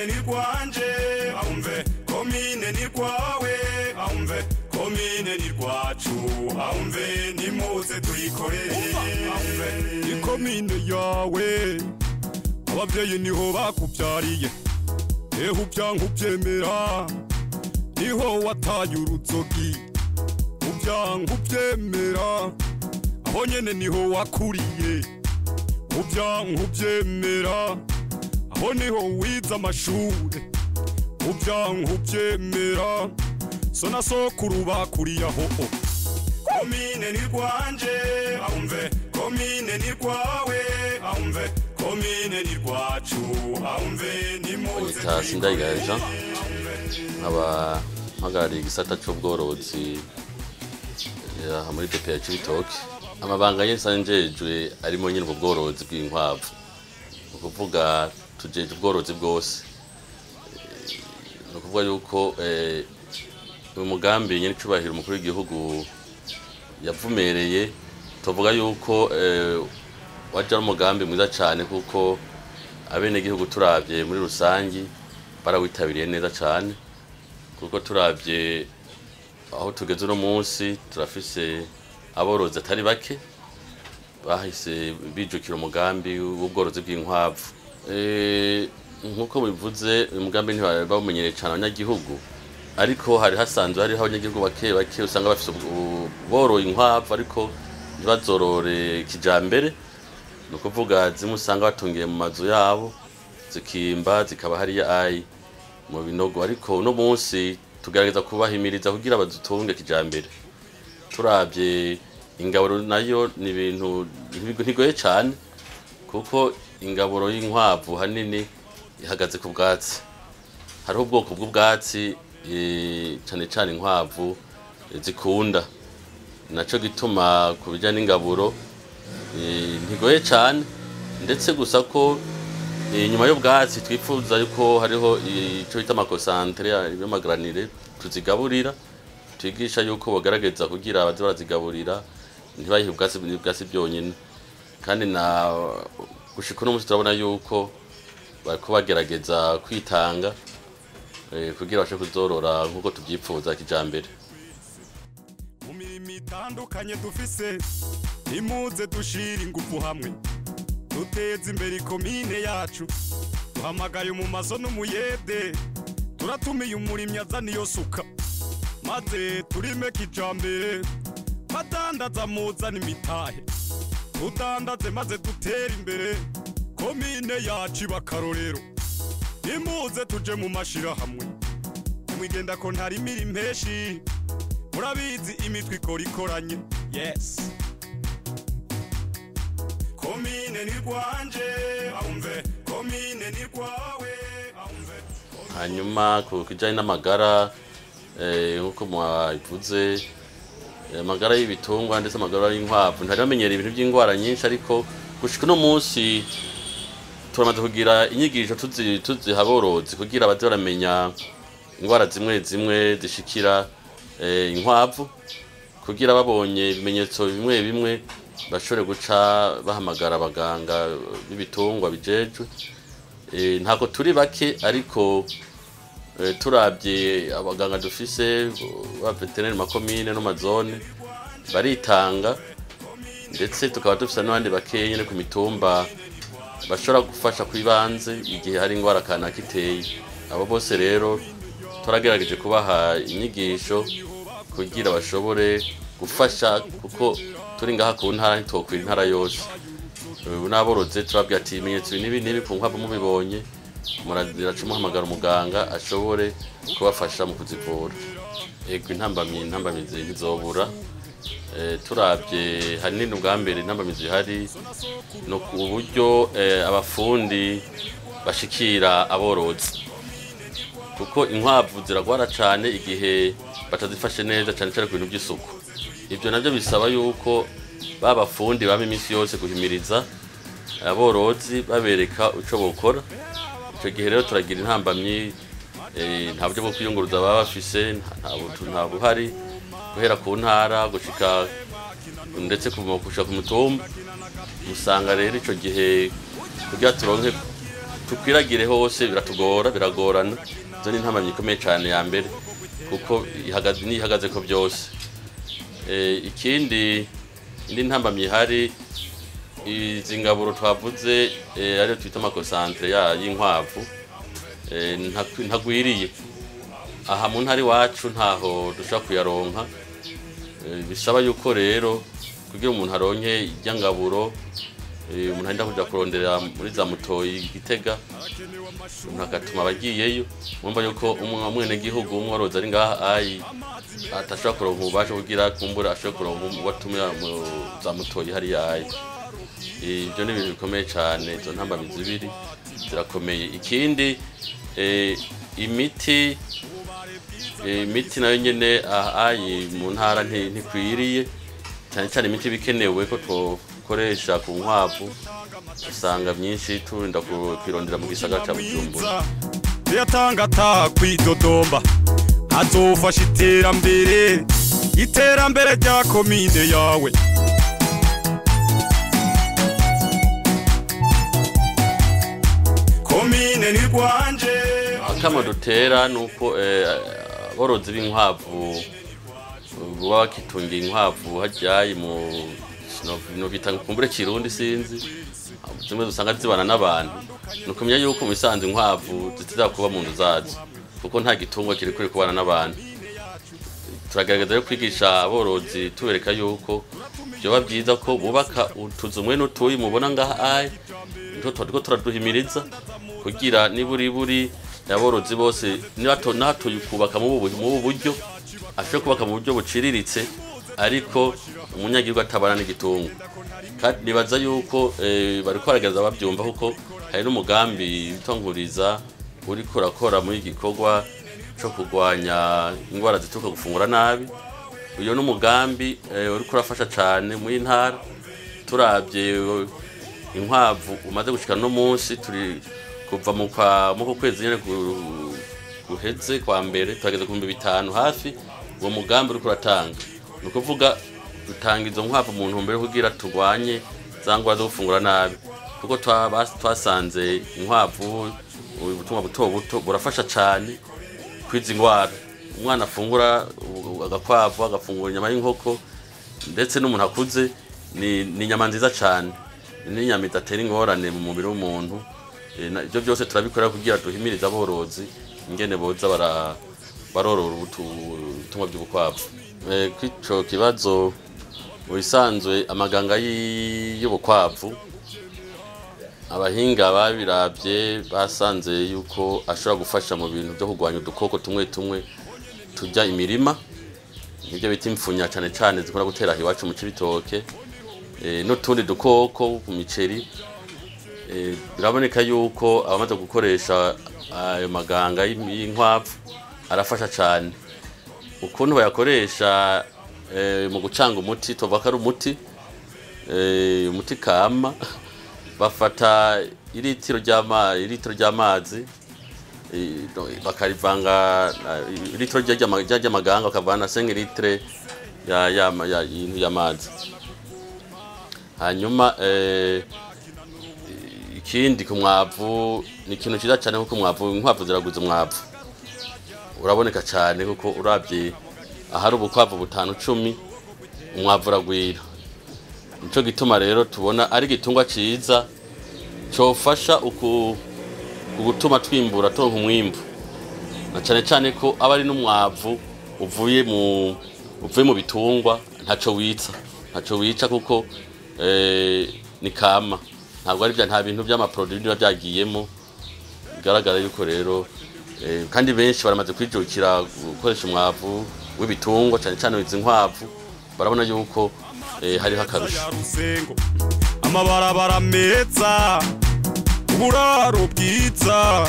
ni rwanje aumve komine ni rwawe aumve komine ni rwacu aumve nimuze tuyikorere aumve ni komine yawe abavyeyi niho bakubyariye eho ubyanka ubyemera niho wataye uruzogi ubyanka ubyemera aho nyene niho wakuriye ubyanka ubyemera aho niho wize amashure ubyanka ubyemera so na sokuru bakuriye aho komine ni rwanje aumve komine ni rwawe aumve komine ni rwacu aumve nimuze tuyikorere aba mpagariye igisata cy'ubworozi muri Diplome y'ibitoki amabanga y'insanjejwe arimo nyine ubworozi bw'inkwavu ukuvuga tujeje ubworozi bwose ukuvuga yuko umugambi nyine cyubahiro umukuru w'igihugu yavumereye tuvuga yuko waje ari umugambi mwiza cyane kuko abene gihugu turavye muri rusangi barawitabiriye neza cyane kuko turavye aho tugeze no munsi turafise aborozi atari bake bahise bijukira umugambi w'ubworozi bw'inkwavu nkuko bivuze umugambi ntibawumenyereye cyane abanyagihugu ariko hari hasanzwe hari abanyagihugu bake usanga bafise boroye inkwavu ariko ntibazorore kijambere no kuvuga zimusanga batungiye mu mazu yabo zikimba zikaba hari ai mu binogo ariko no munsi tugerageza kubahimiriza kugira badutunge kijambere turavye ingaburo nayo ni ibintu ntigoye cyane kuko ingaburo y'inkwavu hanini ihagaze ku bwatsi hariho ubwoko bw'ubwatsi cyane inkwavu zikunda naco gituma kubijyana n'ingaburo ntigoye cyane ndetse gusa ko nyuma y'ubwatsi twifuza yuko hariho ico bita amakonsantre y'amagranire tuzigaburira twigisha yuko bagaragaza kugira abazi barazigaburira ntibayihe ubwatsi byonyine kandi na gushika no musi turabona yuko bariko bagerageza kwitanga kugira bashe kuzorora nkuko tubyifuza kijambere mu mirimo itandukanye dufise nimuze dushira ingufu hamwe duteze imbere komine yacu duhamagare mu mazo n'umuyede turatumiye umurimyi azana iyo suka maze turime kijambere badandaza muzana imitahe tudandaze maze dutere imbere komine yacu bakarorero nimuze tuje mu mashira hamwe mwigenda ko ntari imirimo impeshi murabizi imitwe ikoranye yes komine ni rwanje aumve komine ni rwawe aumve hanyuma ku kijanye n'amagara nkuko mwabivuze amagara y'ibitungwa ndetse amagara y'inkwavu ntari bamenyera ibintu by'ingwara nyinshi ariko gushika no munsi turamaze kugira inyigisho tuziha aborozi kugira abaze baramenya ingwara zimwe zishikira inkwavu kugira babonye ibimenyetso bimwe bashobore guca bahamagara abaganga b'ibitungwa bijejwe ntako turi bake ariko turabye abaganga dufise ba veterinary makomine no mazone baritanga ndetse tukaba dufise n'abandi bakeye nyene ku mitumba bashobora gufasha kwibanze igihe hari ingwara kana kiteye abo bose rero turagerageje kubaha inyigisho kugira bashobore gufasha kuko turi ngaha ku ntara ntitokwira intara yose n'aboroze turabwira ati ibimenyetso nibi ku nkwavu mubibonye muhamagara umuganga ashobore kubafasha mu kuzivura yego intambamizi ntizobura turabye hanini ubwa mbere intambamizi hari no ku buryo abafundi bashikira aborozi kuko inkwavu ziragwara cyane igihe batazifashe neza cyane ku bintu by'isuku ibyo nabyo bisaba yuko babafundi baba iminsi yose guhimiriza aborozi babereka uco bokora icyo gihe rero turagira intambamyi nta buryo bwo kwiyunguruza baba bafise nta buhari guhera ku ntara gushika ndetse gushika ku mutumba usanga rero icyo gihe kugira turonke tukwiragire hose biragorana zo ni ntambamye ikomeye cyane ya mbere kuko ihagaze ko byose indi ntambamye hari izi ngaburo twavuze ariyo twita amakonsantre y'inkwavu ntagwiriye aha mu ntari wacu ntaho dushaka kuyaronka bisaba yuko rero kugira umuntu aronke iryangaburo umuntu agenda kuja kurondera muri za mutoyi Gitega umuntu agatuma abagiyeyo mwumva yuko umwene gihugu umworozi ari ngaha atashaka kuronka ubasha kugira kumbura ashaka kuronka watumira mu za mutoyi hari yayi ibyo ni ibintu bikomeye cyane izo ntambamizi zibiri zirakomeye ikindi imiti nayo nyene mu ntara ntikwiriye cyane cyane imiti bikenewe ko twokoresha ku nkwavu usanga myinshi turinda kwirondera mu gisagara ca Bujumbura yatangata kwidodomba azofasha iterambere rya komine yawe komine ni rwanje akamo dutera nuko aborozi b'inkwavu baba bakitungiye inkwavu hajyaye no bita kumbure kirundi sinzi zimwe dusanga zibana n'abantu nukumenya yuko mu bisanzwe inkwavu zitiza kuba mu nzu zazo kuko nta gitungwa kiri kuri kubana n'abantu turagerageza rero kwigisha aborozi tubereka yuko byoba byiza ko bubaka utuzu mwe n'utuyi mubona ngaha nto turaduhimiriza kugira niburi aborozi bose nato yukubaka mu buryo ashobora kubaka mu buryo buciriritse ariko umunyagihugu atabana n'igitungo kandi nibaza yuko bari kwaragaza babyumva kuko hari n'umugambi bitonguriza uri kurakora muri gikorwa cyo kurwanya ingwara zituruka gufungura nabi uyo n'umugambi uri kurafasha cyane muri ntara turabye inkwavu umaze gushika no munsi turi kuva mu kwezi nyene guheze kwa mbere twageze ku 500 hafi uwo mugambi uri kuratanga nukuvuga dutanga izo nkwavu mu ntumbero kugira turwanye zangwa zo gufungura nabi kuko twasanze inkwavu ubutumwa buto burafasha cyane kwiza ingwara umwana afungura agakwavu agafungura inyama y'inkoko ndetse n'umuntu akuze ni inyama nziza cyane ni inyama idatera ingorane mu mubiri w'umuntu ibyo byose turabikora kugira duhimirize aborozi ingene boza barorora ubutumwa by'ubukwavu kwico kibazo ubisanzwe amaganga y'ubukwavu abahinga babiravye basanze yuko ashobora gufasha mu bintu byo kugwanya udukoko tumwe tujya imirima nibyo bita imfunya cyane cyane zikora gutera iwacu mu Cibitoke n'utundi dukoko ku miceri biraboneka yuko abamaze gukoresha ayo maganga y'inkwavu arafasha cyane ukuntu bayakoresha mu gucanga umuti tuvuga ko ari umuti kama bafata iritiro ry'amazi bakarivanga iritiro ry'amaganga bakavana 5 litre y'amazi hanyuma ikindi ku mwavu ni ikintu cyiza cyane kuko inkwavu ziraguza umwavu uraboneka cyane kuko urabye ahari ubukwavu 5-10 umwavu uragwira nico gituma rero tubona ari gitungwa cyiza cyofasha gutuma twimbura tonka umwimbu na cyane cyane ko aba ari n'umwavu uvuye mu bitungwa ntaco wica kuko ni kama ntabwo ari nta bintu by'amaproduit biba byagiyemo bigaragara yuko rero kandi benshi baramaze kwijukira gukoresha umwavu w'ibitungwa cyane cyane izi nkwavu barabona yuko hariho akarusho amabarabara meza uburaro bwiza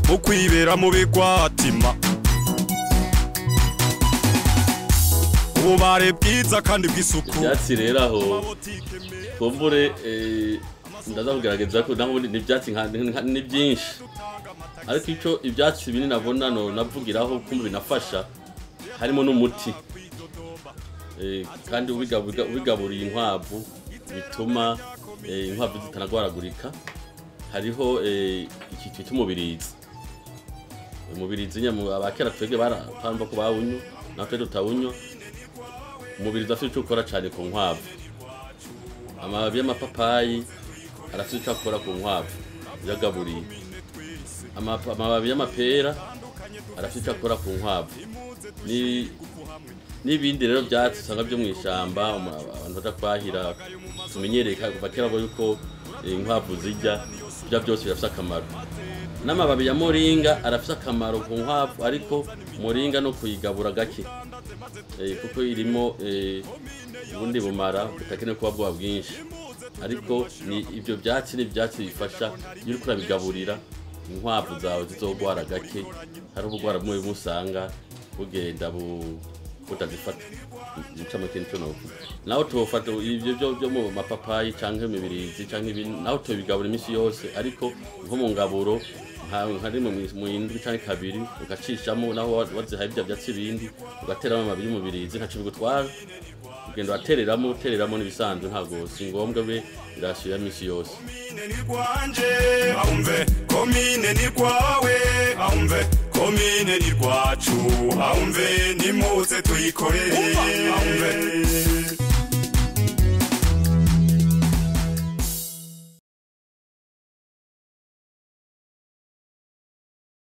mu kwibera mu bigwatima ububare bwiza kandi bw'isuku ibyatsi rero aho kumbure ndaza kugerageza ko naho ni ibyatsi ni byinshi ariko ico ibyatsi binini nabona navugiraho kumbe binafasha harimo n'umuti kandi ubigaburiye inkwavu bituma inkwavu zitanagwaragurika hariho twita umubirizi. Umubirizi nyamo abakera twege barapamba ko bawunyo natwe tutawunyo. Umubirizi afite icyo ukora cyane ku nkwavu. Amababi y'amapapayi arafite icyo akora ku nkwavu yagaburiye. Amababi y'amapera arafite icyo akora ku nkwavu. N'ibindi rero byatsi usanga byo mu ishyamba abantu badakwahira tumenyereye kuva kera bo yuko inkwavu zijya byose birafite akamaro. N'amababi ya moringa arafite akamaro ku nkwavu, ariko moringa no kuyigabura gake kuko irimo ubundi bumara butakeneye kuba bwa bwinshi, ariko ni ibyo byatsi n'ibyatsi bifasha iyo uri kurabigaburira inkwavu zawe zizogwara gake. Hari ubugwara bumwe busanga bugenda butazifata ncamo kintu no naho tofata ibyo byo mu mapapayi canke imibirizi canke ibintu naho tobigabura imisi yose, ariko nko mu ngaburo hari mu indwi canke kabiri ugacishamo naho wazihaye ibyo byatsi bindi ugateramo amababi y'umubirizi ntaco bigutwara, ugenda utereramo n'ibisanzwe ntago si ngombwa be irashyira imisi yose. Komine ni rwawe, aumve komine ni rwacu, aumve nimuze tuyikorere, aumve